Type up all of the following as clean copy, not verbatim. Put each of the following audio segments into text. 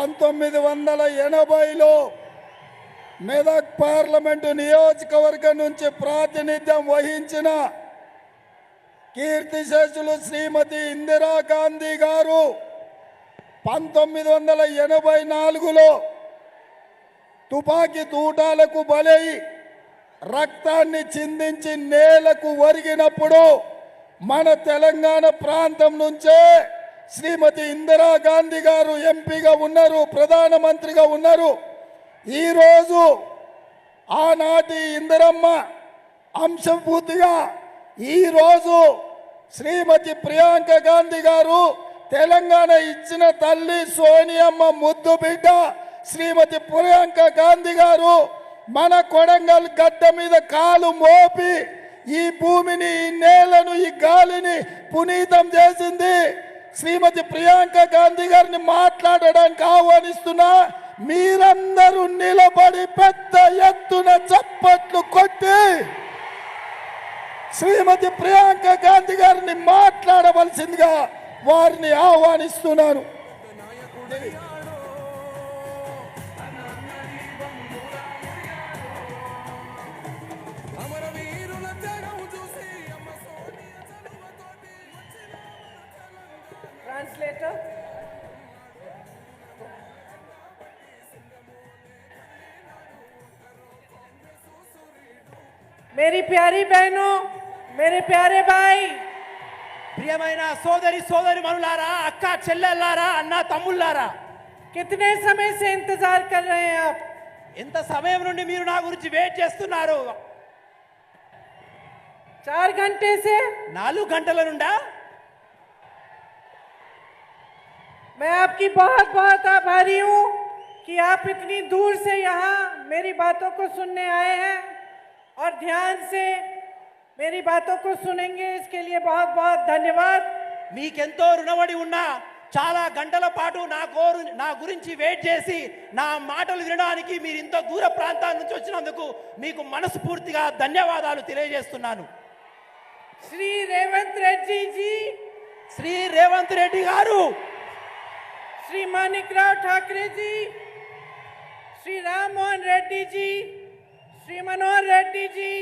1980లో Medak parliament నియోజకవర్గం నుంచి ప్రాతినిధ్యం వహించిన కీర్తిశేషులు శ్రీమతి ఇందిరాగాంధీ గారు 1984లో తుపాకీ తూటాలకు బలై రక్తాన్ని చిందించి నేలకు ఒరిగినప్పుడు మన తెలంగాణ ప్రాంతం నుంచే శ్రీమతి ఇందిరాగాంధీ గారు ఎంపీగా ఉన్నారు, ప్రధానమంత్రిగా ఉన్నారు. ఈరోజు ఆనాటి ఇందిరమ్మ అంశపూర్తిగా ఈరోజు శ్రీమతి ప్రియాంక గాంధీ గారు తెలంగాణ ఇచ్చిన తల్లి సోనియమ్మ ముద్దు బిడ్డ శ్రీమతి ప్రియాంక గాంధీ గారు మన కొడంగల్ గడ్డ మీద కాలు మోపి ఈ భూమిని, ఈ నేలను, ఈ గాలిని పునీతం చేసింది. శ్రీమతి ప్రియాంక గాంధీ గారిని మాట్లాడడానికి ఆహ్వానిస్తున్నా. మీరందరూ నిలబడి పెద్ద ఎత్తున చప్పట్లు కొట్టి శ్రీమతి ప్రియాంక గాంధీ గారిని మాట్లాడవలసిందిగా వారిని ఆహ్వానిస్తున్నాను. ट्रांसलेटर मेरी प्यारी बहनों, मेरे प्यारे भाई, ప్రియమైన సోదరి సోదరీమణులారా, అక్క చెల్లెల్లారా, అన్న తమ్ముళ్ళారా, कितने समय से इंतजार कर रहे हैं आप? ఎంత సమయం నుండి మీరు నా గురించి వెయిట్ చేస్తున్నారు? 4 घंटे से 4 గంటల నుండా? मैं आपकी बहुत बहुत आभारी हूँ कि आप इतनी दूर से यहाँ मेरी बातों को सुनने आए हैं और ध्यान से मेरी बातों को सुनेंगे। इसके लिए बहुत बहुत धन्यवाद। మీకెంతో రుణపడి ఉన్నా. చాలా గంటల పాటు నా గురించి వెయిట్ చేసి నా మాటలు వినడానికి మీరు ఇంత దూర ప్రాంతాల నుంచి వచ్చినందుకు మీకు మనస్ఫూర్తిగా ధన్యవాదాలు తెలియజేస్తున్నాను. श्री रेवंत रेड्डी जी, శ్రీ రేవంత్ రెడ్డి గారు, श्री मानिकराव ठाकरे जी, श्री राम मोहन रेड्डी जी, श्री मनोहर रेड्डी जी,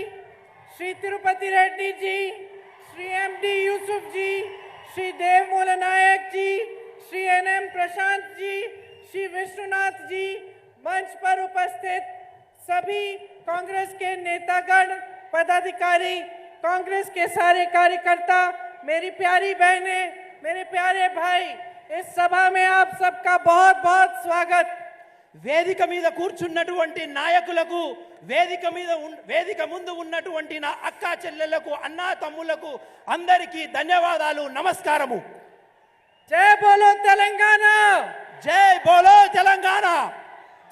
श्री तिरुपति रेड्डी जी, श्री एमडी यूसुफ जी, श्री देव मूलनायक जी, श्री एनएम प्रशांत जी, श्री विश्वनाथ जी, मंच पर उपस्थित सभी कांग्रेस के नेतागण, पदाधिकारी, कांग्रेस के सारे कार्यकर्ता, मेरी प्यारी बहनें, मेरे प्यारे भाई, इस सभा में आप सबका बहुत बहुत स्वागत। వేదిక మీద కూర్చున్నటువంటి నాయకులకు, వేదిక ముందు ఉన్నటువంటి నా అక్క చెల్లెళ్లకు, అన్నా తమ్ముళ్లకు అందరికీ ధన్యవాదాలు, నమస్కారము. जय बोलो तेलंगाना, జై బోలో తెలంగాణ,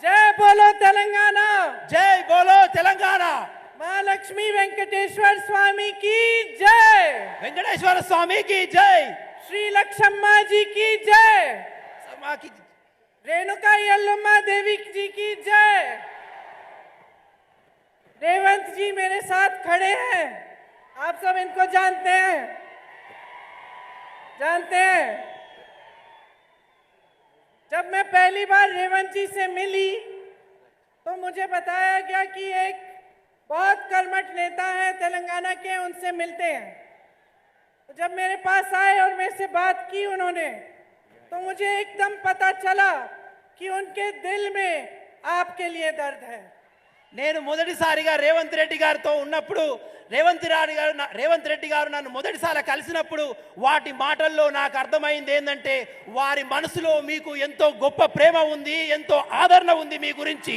जय बोलो तेलंगाना, జై బోలో తెలంగాణ. महालक्ष्मी वेंकटेश्वर स्वामी की जय, వెంకటేశ్వర స్వామికి జై, श्री लक्ष्मा जी की जय, సమాకి रेणुका यल्लम्मा देवी जी की जय। रेवंत जी मेरे साथ खड़े हैं, आप सब इनको जानते हैं, जब मैं पहली बार रेवंत जी से मिली तो मुझे बताया गया कि एक बहुत कर्मठ नेता है तेलंगाना के, उनसे मिलते हैं। तो जब मेरे पास आए और मेरे से बात की उन्होंने, तो मुझे एकदम पता चला कि उनके दिल में आपके लिए दर्द है। నేను మొదటిసారిగా రేవంత్ రెడ్డి గారితో ఉన్నప్పుడు, రేవంత్ రెడ్డి గారు నన్ను మొదటిసారి కలిసినప్పుడు వాటి మాటల్లో నాకు అర్థమైంది ఏంటంటే వారి మనసులో మీకు ఎంతో గొప్ప ప్రేమ ఉంది, ఎంతో ఆదరణ ఉంది మీ గురించి.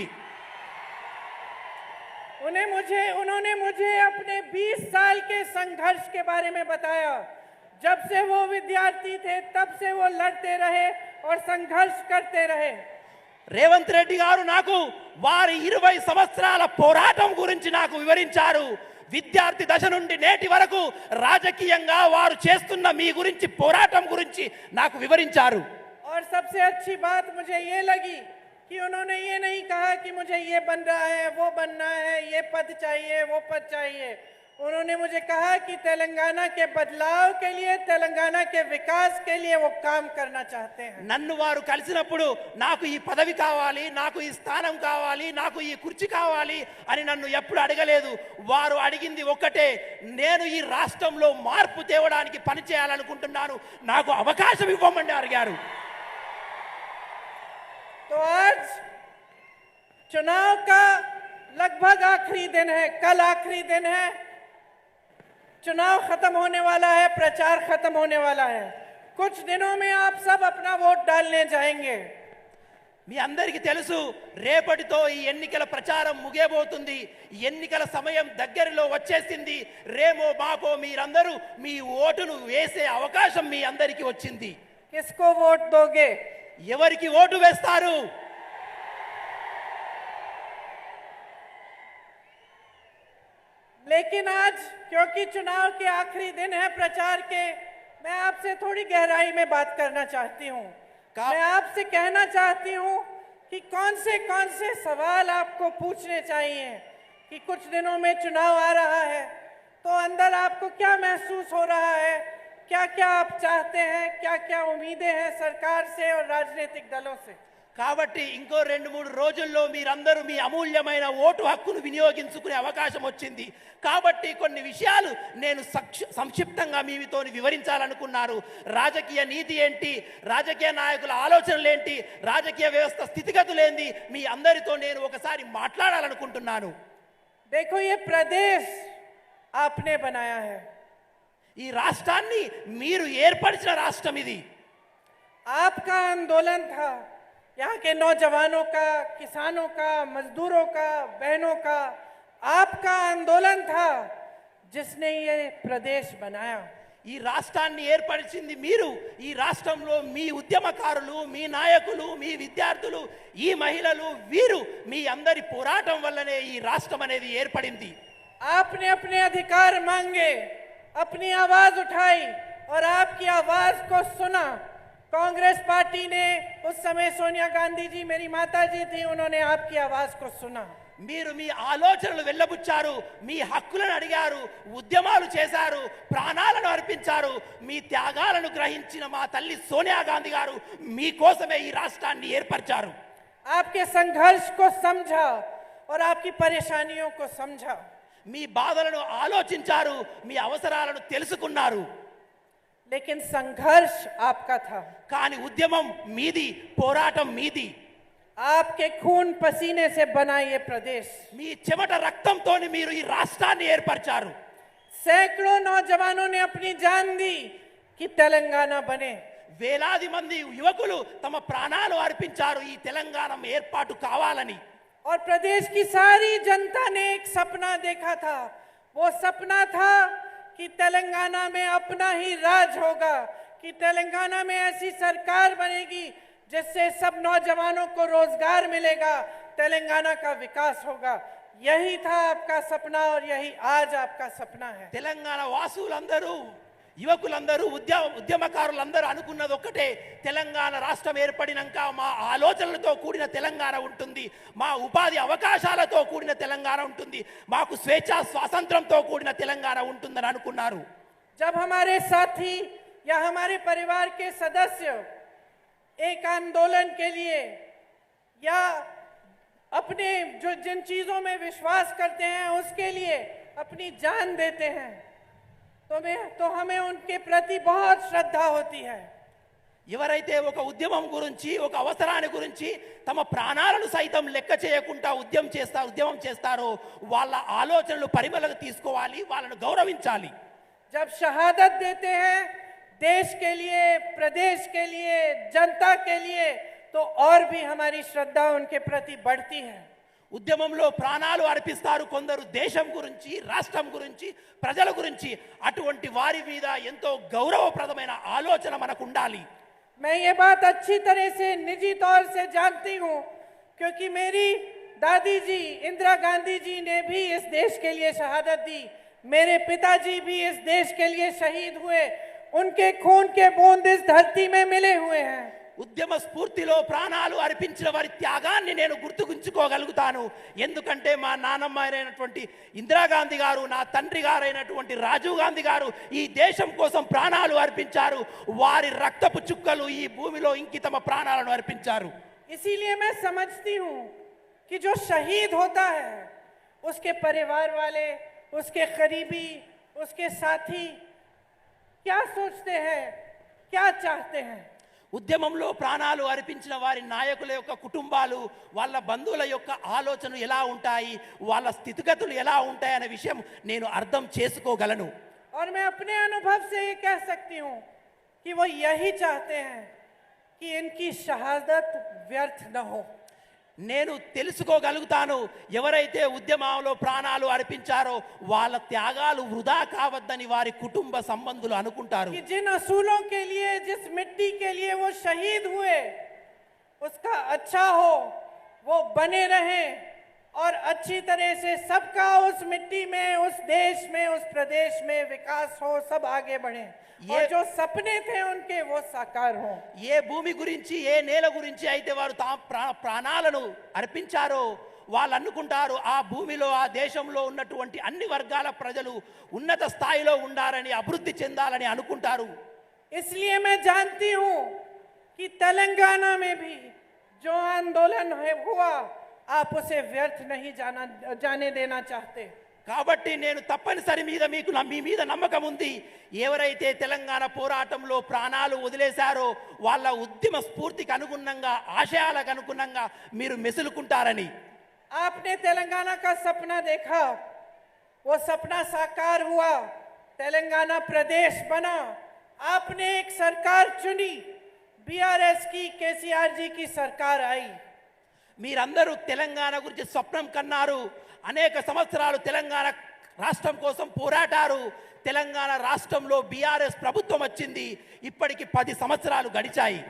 उन्होंने मुझे अपने 20 साल के संघर्ष के बारे में बताया। जब से वो विद्यार्थी थे तब से वो लड़ते रहे और संघर्ष करते रहे। రేవంత్ రెడ్డి గారు నాకు వారి 20 సంవత్సరాల పోరాటం గురించి నాకు వివరించారు. విద్యార్థి దశ నుండి నేటి వరకు రాజకీయంగా వారు చేస్తున్న మీ గురించి, పోరాటం గురించి నాకు వివరించారు. और सबसे अच्छी बात मुझे ये लगी कि उन्होंने ये नहीं कहा कि मुझे ये बन रहा है, वो बनना है, ये पद चाहिए, वो पद चाहिए। उन्होंने मुझे कहा कि तेलंगाना के बदलाव के लिए, तेलंगाना के विकास के लिए वो काम करना चाहते हैं। నన్ను వారు కలిసినప్పుడు నాకు ఈ పదవి కావాలి, నాకు ఈ స్థానం కావాలి, నాకు ఈ కుర్చీ కావాలి అని నన్ను ఎప్పుడు అడగలేదు. వారు అడిగింది ఒక్కటే, నేను ఈ రాష్ట్రంలో మార్పు తేవడానికి పని చేయాలనుకుంటున్నాను, నాకు అవకాశం ఇవ్వమని అడిగారు. तो आज चुनाव का लगभग आखिरी दिन है, कल आखिरी दिन है, चुनाव खत्म होने वाला है, प्रचार खत्म होने वाला है। कुछ दिनों में आप सब अपना वोट डालने जाएंगे। మీ అందరికీ తెలుసు, రేపటితో ఈ ఎన్నికల ప్రచారం ముగియబోతుంది. ఎన్నికల సమయం దగ్గరలో వచ్చేసింది. రేమో మాపో మీరందరూ మీ ఓటును వేసే అవకాశం మీ అందరికీ వచ్చింది. किसको वोट दोगे? ఎవరికి ఓటు వేస్తారు? लेकिन आज क्योंकि चुनाव के आखिरी दिन है प्रचार के, मैं आपसे थोड़ी गहराई में बात करना चाहती हूँ। मैं आपसे कहना चाहती हूँ कि कौन से सवाल आपको पूछने चाहिए कि कुछ दिनों में चुनाव आ रहा है, तो अंदर आपको क्या महसूस हो रहा है, क्या क्या आप चाहते हैं, क्या क्या उम्मीदें हैं सरकार से और राजनीतिक दलों से। కాబట్టి ఇంకో 2-3 రోజుల్లో మీరందరూ మీ అమూల్యమైన ఓటు హక్కును వినియోగించుకునే అవకాశం వచ్చింది. కాబట్టి కొన్ని విషయాలు నేను సంక్షిప్తంగా మీతో వివరించాలనుకున్నాను. రాజకీయ నీతి ఏంటి, రాజకీయ నాయకుల ఆలోచనలు ఏంటి, రాజకీయ వ్యవస్థ స్థితిగతులు ఏంటి, మీ అందరితో నేను ఒకసారి మాట్లాడాలనుకుంటున్నాను. देखो, ये प्रदेश आपने बनाया है, ఈ రాష్ట్రాన్ని మీరు ఏర్పరిచిన రాష్ట్రం ఇది. आपका आंदोलन था, यहाँ के नौजवानों का, किसानों का, मजदूरों का, बहनों का आपका आंदोलन था जिसने ये प्रदेश बनाया। ఈ రాష్ట్రాన్ని ఏర్పరిచింది మీరు. ఈ రాష్ట్రంలో మీ ఉద్యమకారులు, మీ నాయకులు, మీ విద్యార్థులు, ఈ మహిళలు, వీరు మీ అందరి పోరాటం వల్లనే ఈ రాష్ట్రం అనేది ఏర్పడింది. आपने अपने अधिकार मांगे, अपनी आवाज उठाई और आपकी आवाज को सुना। कांग्रेस पार्टी ने, उस समय सोनिया गांधी जी मेरी माता जी थी, उन्होंने आपकी आवाज को सुना। మీరు మీ ఆలోచనలు వెళ్ళబుచ్చారు, మీ హక్కులను అడిగారు, ఉద్యమాలు చేశారు, ప్రాణాలను అర్పించారు. మీ త్యాగాలను గ్రహించిన మా తల్లి సోనియా గాంధీ గారు మీకోసమే ఈ రాష్ట్రాన్ని ఏర్పరిచారు. आपके संघर्ष को समझा और आपकी परेशानियों को समझा। మీ బాధలను ఆలోచించారు, మీ అవసరాలను తెలుసుకున్నారు. लेकिन संघर्ष आपका था, కానీ ఉద్యమం మీది, పోరాటం మీది. आपके खून पसीने से बना ये प्रदेश। మీ చెమట రక్తంతో మీరు ఈ రాష్ట్రాన్ని ఏర్పరిచారు. सैकड़ों नौजवानों ने अपनी जान दी कि तेलंगाना बने। వేలాది మంది యువకులు తమ ప్రాణాలు అర్పించారు ఈ తెలంగాణ ఏర్పాటు కావాలని. और प्रदेश की सारी जनता ने एक सपना देखा था। वो सपना था कि तेलंगाना में अपना ही राज होगा, कि तेलंगाना में ऐसी सरकार बनेगी जिससे सब नौजवानों को रोजगार मिलेगा, तेलंगाना का विकास होगा। यही था आपका सपना और यही आज आपका सपना है। తెలంగాణ వాసులందరూ, యువకులందరూ, ఉద్యమకారులందరూ అనుకున్నది ఒక్కటే, తెలంగాణ రాష్ట్రం ఏర్పడినాక మా ఆలోచనలతో కూడిన తెలంగాణ ఉంటుంది, మా ఉపాధి అవకాశాలతో కూడిన తెలంగాణ ఉంటుంది, మాకు స్వేచ్ఛ స్వాతంత్రంతో కూడిన తెలంగాణ ఉంటుందని అనుకున్నారు. जब हमारे साथी या हमारे परिवार के सदस्य एक आंदोलन के लिए या अपने जिन चीजों में विश्वास करते हैं उसके लिए अपनी जान देते हैं, तो हमें उनके प्रति बहुत श्रद्धा होती है। ఎవరైతే ఒక ఉద్యమం గురించి, ఒక అవసరాన్ని గురించి తమ ప్రాణాలను సైతం లెక్క చేయకుండా ఉద్యమం చేస్తారో వాళ్ళ ఆలోచనలు పరిమళకు తీసుకోవాలి, వాళ్ళను గౌరవించాలి. जब शहादत देते हैं देश के लिए, प्रदेश के लिए, जनता के लिए, तो और भी हमारी श्रद्धा उनके प्रति बढ़ती है। ఉద్యమంలో ప్రాణాలు అర్పిస్తారు కొందరు, దేశం గురించి, రాష్ట్రం గురించి, ప్రజల గురించి. అటువంటి వారి మీద ఎంతో గౌరవప్రదమైన ఆలోచన మనకు ఉండాలి. मैं ये बात अच्छी तरह से निजी तौर से जानती हूँ, क्योंकि मेरी दादी जी इंदिरा गांधी जी ने भी इस देश के लिए शहादत दी, मेरे पिताजी भी इस देश के लिए शहीद हुए, उनके खून के बूंद इस धरती में मिले हुए हैं। ఉద్యమ స్ఫూర్తిలో ప్రాణాలు అర్పించిన వారి త్యాగాన్ని నేను గుర్తుకుంచుకోగలుగుతాను. ఎందుకంటే మా నాన్నమ్మ అయినటువంటి ఇందిరాగాంధీ గారు, నా తండ్రి గారైనటువంటి రాజీవ్ గాంధీ గారు ఈ దేశం కోసం ప్రాణాలు అర్పించారు. వారి రక్తపు చుక్కలు ఈ భూమిలో ఇంకి తమ ప్రాణాలను అర్పించారు. इसीलिए मैं समझती हूँ कि जो शहीद होता है उसके परिवार वाले, उसके करीबी, उसके साथी क्या सोचते हैं, क्या चाहते हैं. ఉద్యమంలో ప్రాణాలు అర్పించిన వారి నాయకుల యొక్క కుటుంబాలు, వాళ్ళ బంధువుల యొక్క ఆలోచనలు ఎలా ఉంటాయి, వాళ్ళ స్థితిగతులు ఎలా ఉంటాయి అనే విషయం నేను అర్థం చేసుకోగలను. और मैं अपने अनुभव से ये कह सकती हूँ कि वो यही चाहते हैं कि इनकी शहादत व्यर्थ न हो. నేను తెలుసుకోగలుగుతాను, ఎవరైతే ఉద్యమంలో ప్రాణాలు అర్పించారో వాళ్ళ త్యాగాలు వృధా కావద్దని వారి కుటుంబ సంబంధులు అనుకుంటారు. कि जिन असूलों के लिए, जिस मिट्टी के लिए वो शहीद हुए, उसका अच्छा हो, वो बने रहे और अच्छी तरह से सबका उस मिट्टी में, उस देश में, उस प्रदेश में विकास हो, सब आगे बढ़े और जो सपने थे उनके वो साकार हो. ఏ భూమి గురించి, ఏ నేల గురించి అయితే వారు ప్రాణాలను అర్పించారో వాళ్ళు అనుకుంటారు ఆ భూమిలో, ఆ దేశంలో ఉన్నటువంటి అన్ని వర్గాల ప్రజలు ఉన్నత స్థాయిలో ఉండాలని, అభివృద్ధి చెందాలని అనుకుంటారు. इसलिए मैं जानती हूँ कि तेलंगाना में भी जो आंदोलन हुआ, आप उसे व्यर्थ नहीं जाने देना चाहते. కాబట్టి నేను తప్పనిసరి మీ మీద నమ్మకం ఉంది. ఎవరైతే తెలంగాణ పోరాటంలో ప్రాణాలు వదిలేశారో వాళ్ళ ఉద్యమ స్ఫూర్తికి అనుగుణంగా, ఆశయాలకు అనుగుణంగా మీరు మెసులుకుంటారని. आपने तेलंगाना का सपना देखा, वो सपना साकार हुआ, तेलंगाना प्रदेश बना, आपने एक सरकार चुनी, बीआरएस की, केसीआर जी की सरकार आई. మీరందరూ తెలంగాణ గురించి స్వప్నం కన్నారు, అనేక సంవత్సరాలు తెలంగాణ రాష్ట్రం కోసం పోరాటారు. తెలంగాణ రాష్ట్రంలో బీఆర్ఎస్ ప్రభుత్వం వచ్చింది. ఇప్పటికి 10 సంవత్సరాలు గడిచాయి.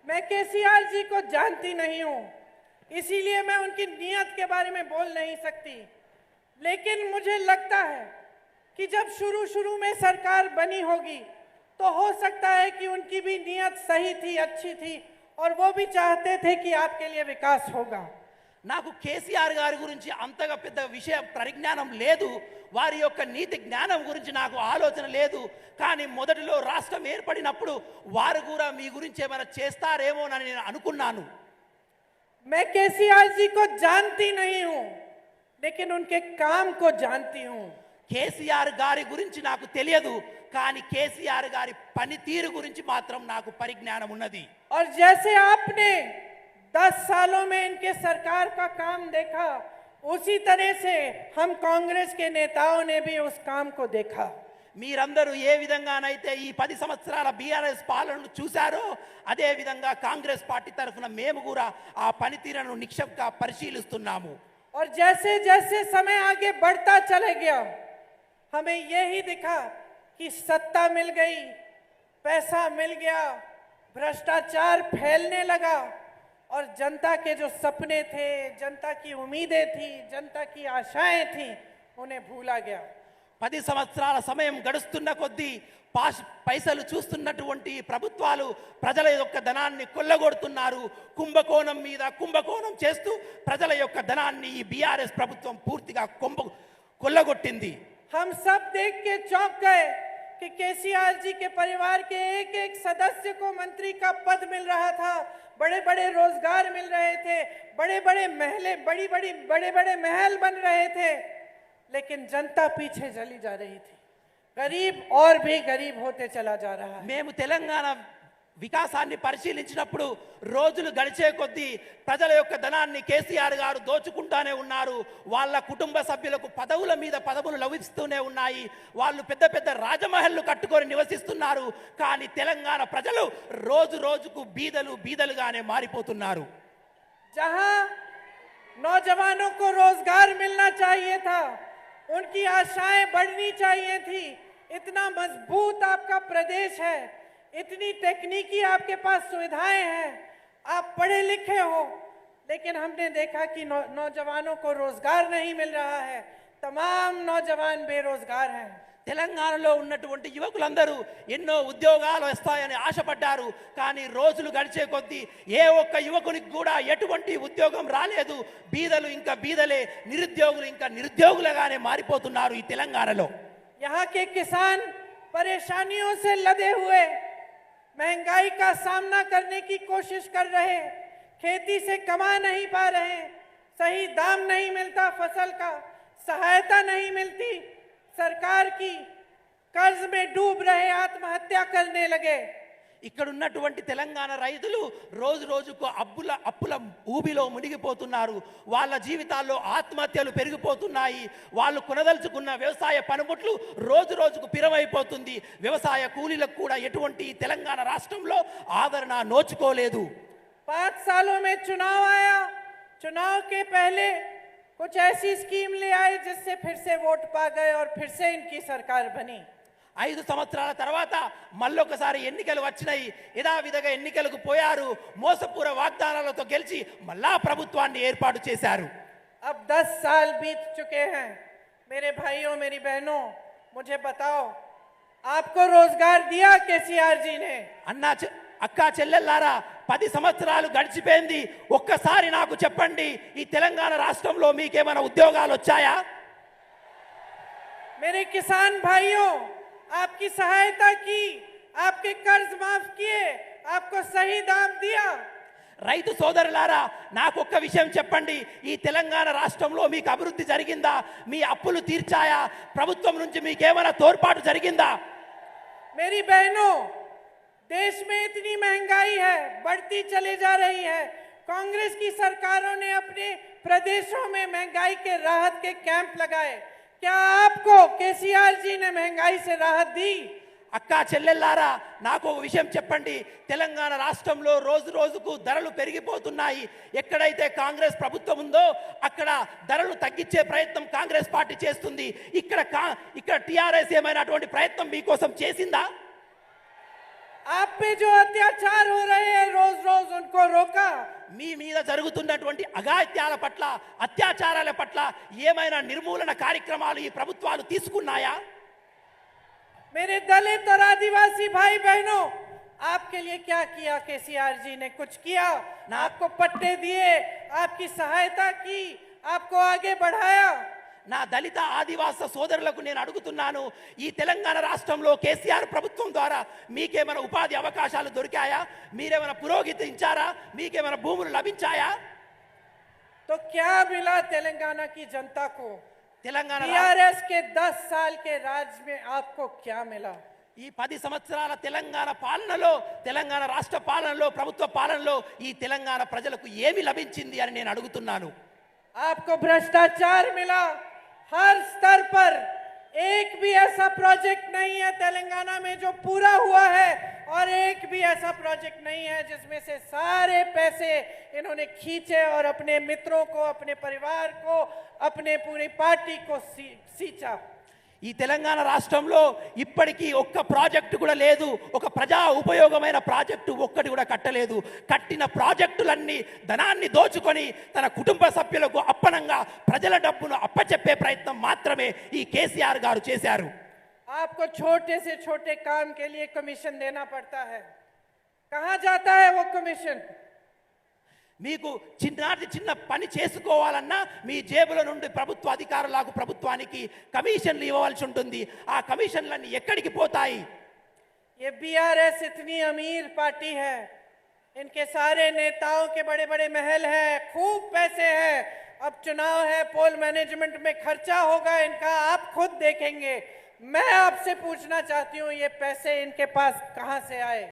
मैं केसीआर जी को जानती नहीं हूँ, इसीलिए मैं उनकी नीयत के बारे में बोल नहीं सकती, लेकिन मुझे लगता है कि जब शुरू में सरकार बनी होगी तो हो सकता है कि उनकी भी नीयत सही थी, अच्छी थी और वो भी चाहते थे कि आपके लिए विकास होगा. నాకు కేసీఆర్ గారి గురించి అంతగా పెద్ద విషయ పరిజ్ఞానం లేదు, వారి యొక్క నీతి జ్ఞానం గురించి నాకు ఆలోచన లేదు. కానీ మొదటిలో రాష్ట్రం ఏర్పడినప్పుడు వారు కూడా మీ గురించి ఏమైనా చేస్తారేమోనని నేను అనుకున్నాను. मैं केसीआर जी को जानती नहीं हूँ, लेकिन उनके काम को जानती हूँ. కేసీఆర్ గారి గురించి నాకు తెలియదు, కానీ కేసీఆర్ గారి పనితీరు గురించి మాత్రం నాకు పరిజ్ఞానం ఉన్నది. और जैसे आपने 10 सालों में इनके सरकार का काम देखा, उसी तरह से हम कांग्रेस के नेताओं ने भी उस काम को देखा. మీరందరూ ఏ విధంగానైతే ఈ 10 సంవత్సరాల బీఆర్ఎస్ పాలనను చూశారో అదే విధంగా కాంగ్రెస్ పార్టీ తరఫున మేము కూడా ఆ పనితీరును నిక్షేపంగా పరిశీలిస్తున్నాము. और जैसे जैसे समय आगे बढ़ता चले गया, हमें यही दिखा कि सत्ता मिल गई, पैसा मिल गया, भ्रष्टाचार फैलने लगा और जनता के जो सपने थे, जनता की उम्मीदें थी, जनता की आशाएं थी, उन्हें भूला गया. 10 సంవత్సరాల సమయం గడుస్తున్న కొద్దీ పైసలు చూస్తున్నటువంటి ప్రభుత్వాలు ప్రజల యొక్క ధనాన్ని కొల్లగొడుతున్నారు. కుంభకోణం మీద కుంభకోణం చేస్తూ ప్రజల యొక్క ధనాన్ని ఈ బీఆర్ఎస్ ప్రభుత్వం పూర్తిగా కొల్లగొట్టింది. हम सब देख के चौंक गए कि केसीआर जी के परिवार के एक एक सदस्य को मंत्री का पद मिल रहा था, बड़े बड़े रोजगार मिल रहे थे, बड़े बड़े महल बन रहे थे, लेकिन जनता पीछे चली जा रही थी. गरीब और भी गरीब होते चला जा रहा है. మేము తెలంగాణ వికాసాన్ని పరిశీలించినప్పుడు రోజులు గడిచే కొద్దీ ప్రజల యొక్క ధనాన్ని కేసీఆర్ గారు దోచుకుంటానే ఉన్నారు. వాళ్ళ కుటుంబ సభ్యులకు పదవుల మీద పదవులు లభిస్తూనే ఉన్నాయి. వాళ్ళు పెద్ద పెద్ద రాజమహల్లు కట్టుకొని నివసిస్తున్నారు. కానీ తెలంగాణ ప్రజలు రోజు రోజుకు బీదలుగానే మారిపోతున్నారు. जहां नौजवानों को रोजगार मिलना चाहिए था, उनकी आशाएं बढ़नी चाहिए थी. इतना मजबूत आपका प्रदेश है, इतनी तकनीकी आपके पास सुविधाएं हैं, आप पढ़े लिखे हो, लेकिन हमने देखा कि नौजवानों को रोजगार नहीं मिल रहा है. तमाम नौजवान बेरोजगार हैं. తెలంగాణలో ఉన్నటువంటి యువకులందరూ ఎన్నో ఉద్యోగాలు వస్తాయని ఆశపడ్డారు. కానీ రోజులు గడిచే కొద్దీ ఏ ఒక్క యువకునికి కూడా ఎటువంటి ఉద్యోగం రాలేదు. బీదలు ఇంకా బీదలే, నిరుద్యోగులు ఇంకా నిరుద్యోగులుగానే మారిపోతున్నారు ఈ తెలంగాణలో. यहाँ के किसान परेशानियों से लदे हुए महंगाई का सामना करने की कोशिश कर रहे हैं, खेती से कमा नहीं पा रहे हैं, सही दाम नहीं मिलता फसल का, सहायता नहीं मिलती, सरकार की कर्ज में डूब रहे, आत्महत्या करने लगे। ఇక్కడ ఉన్నటువంటి తెలంగాణ రైతులు రోజు రోజుకు అప్పుల ఊబిలో మునిగిపోతున్నారు. వాళ్ళ జీవితాల్లో ఆత్మహత్యలు పెరిగిపోతున్నాయి. వాళ్ళు కొనదలుచుకున్న వ్యవసాయ పనిముట్లు రోజు రోజుకు పిరమైపోతుంది. వ్యవసాయ కూలీలకు కూడా ఎటువంటి తెలంగాణ రాష్ట్రంలో ఆదరణ నోచుకోలేదు. 5 सालों में चुनाव आया, चुनाव के पहले कुछ ऐसी स्कीम ले आए जिससे फिर से वोट पा गए और फिर से इनकी सरकार बनी। 5 సంవత్సరాల తర్వాత మళ్ళొకసారి ఎన్నికలు వచ్చినాయి. యథావిధిగా ఎన్నికలకు పోయారు. మోసపూర వాగ్దానాలతో గెలిచి మళ్ళా ప్రభుత్వాన్ని ఏర్పాటు చేశారు. अब 10 साल बीत चुके हैं। मेरे भाइयों मेरी बहनों, मुझे बताओ, आपको रोजगार दिया केसीआर जी ने? అక్క చెల్లెల్లారా, 10 సంవత్సరాలు గడిచిపోయింది. ఒక్కసారి నాకు చెప్పండి, ఈ తెలంగాణ రాష్ట్రంలో మీకేమైనా ఉద్యోగాలు వచ్చాయా? मेरे किसान भाइयों, आपकी सहायता की, आपके कर्ज माफ किए, आपको सही दाम दिया। రైతు సోదరులారా, నాకు ఒక్క విషయం చెప్పండి, ఈ తెలంగాణ రాష్ట్రంలో మీకు అభివృద్ధి జరిగిందా? మీ అప్పులు తీర్చాయా? ప్రభుత్వం నుంచి మీకేమైనా తోడ్పాటు జరిగిందా? मेरी बहनों, देश में इतनी महंगाई है, बढ़ती चली जा रही है। कांग्रेस की सरकारों ने अपने प्रदेशों में महंगाई के राहत के कैंप लगाए। क्या आपको केसीआर जी ने महंगाई से राहत दी? అక్క చెల్లెల్లారా, నాకు ఒక విషయం చెప్పండి, తెలంగాణ రాష్ట్రంలో రోజు రోజుకు ధరలు పెరిగిపోతున్నాయి. ఎక్కడైతే కాంగ్రెస్ ప్రభుత్వం ఉందో అక్కడ ధరలు తగ్గించే ప్రయత్నం కాంగ్రెస్ పార్టీ చేస్తుంది. ఇక్కడ టిఆర్ఎస్ ఏమైనటువంటి ప్రయత్నం మీకోసం చేసిందా? आप पे जो अत्याचार हो रहे हैं रोज रोज उनको रोका? మీ మీద జరుగుతున్నటువంటి అఘాయిత్యాల పట్ల, అత్యాచారాల పట్ల ఏమైనా నిర్మూలన కార్యక్రమాలు ఈ ప్రభుత్వాలు తీసుకున్నాయా? मेरे दलित और आदिवासी भाई बहनों, आपके लिए क्या किया केसीआर जी ने? कुछ किया? आपको पट्टे दिए, आपकी सहायता की, आपको आगे बढ़ाया? నా దళిత ఆదివాస సోదరులకు నేను అడుగుతున్నాను, ఈ తెలంగాణ రాష్ట్రంలో కేసీఆర్ ప్రభుత్వం ద్వారా మీకేమైనా ఉపాధి అవకాశాలు దొరికాయా? మీరేమైనా పురోగతించారా? మీకేమైనా భూములు లభించాయా? तो क्या मिला तेलंगाना की जनता को? తెలంగాణ टीआरएस के 10 साल के राज में आपको क्या मिला? ఈ 10 సంవత్సరాల తెలంగాణ పాలనలో, తెలంగాణ రాష్ట్ర పాలనలో, ప్రభుత్వ పాలనలో ఈ తెలంగాణ ప్రజలకు ఏమి లభించింది అని నేను అడుగుతున్నాను. आपको भ्रष्टाचार मिला हर स्तर पर। एक भी ऐसा प्रोजेक्ट नहीं है तेलंगाना में जो पूरा हुआ है, और एक भी ऐसा प्रोजेक्ट नहीं है जिसमें से सारे पैसे इन्होंने खींचे और अपने मित्रों को, अपने परिवार को, अपने पूरी पार्टी को सींचा। ఈ తెలంగాణ రాష్ట్రంలో ఇప్పటికీ ఒక్క ప్రాజెక్టు కూడా లేదు. ఒక ప్రజా ఉపయోగమైన ప్రాజెక్టు ఒక్కటి కూడా కట్టలేదు. కట్టిన ప్రాజెక్టులన్నీ ధనాన్ని దోచుకొని తన కుటుంబ సభ్యులకు అప్పనంగా ప్రజల డబ్బును అప్పచెప్పే ప్రయత్నం మాత్రమే ఈ కేసీఆర్ గారు చేశారు. आपको छोटे से छोटे काम के लिए कमीशन देना पड़ता है। कहाँ जाता है वो कमीशन? మీకు చిన్న పని చేసుకోవాలన్నా మీ జేబుల నుండి ప్రభుత్వ అధికారులకు, ప్రభుత్వానికి కమిషన్లు ఇవ్వవలసి ఉంటుంది. ఆ కమిషన్లన్నీ ఎక్కడికి పోతాయి? ये बीआरएस इतनी अमीर पार्टी है, इनके सारे नेताओं के बड़े बड़े महल हैं, खूब पैसे हैं। अब चुनाव है, पोल मैनेजमेंट में खर्चा होगा इनका, आप खुद देखेंगे। मैं आपसे पूछना चाहती हूँ, ये पैसे इनके पास कहाँ से आए?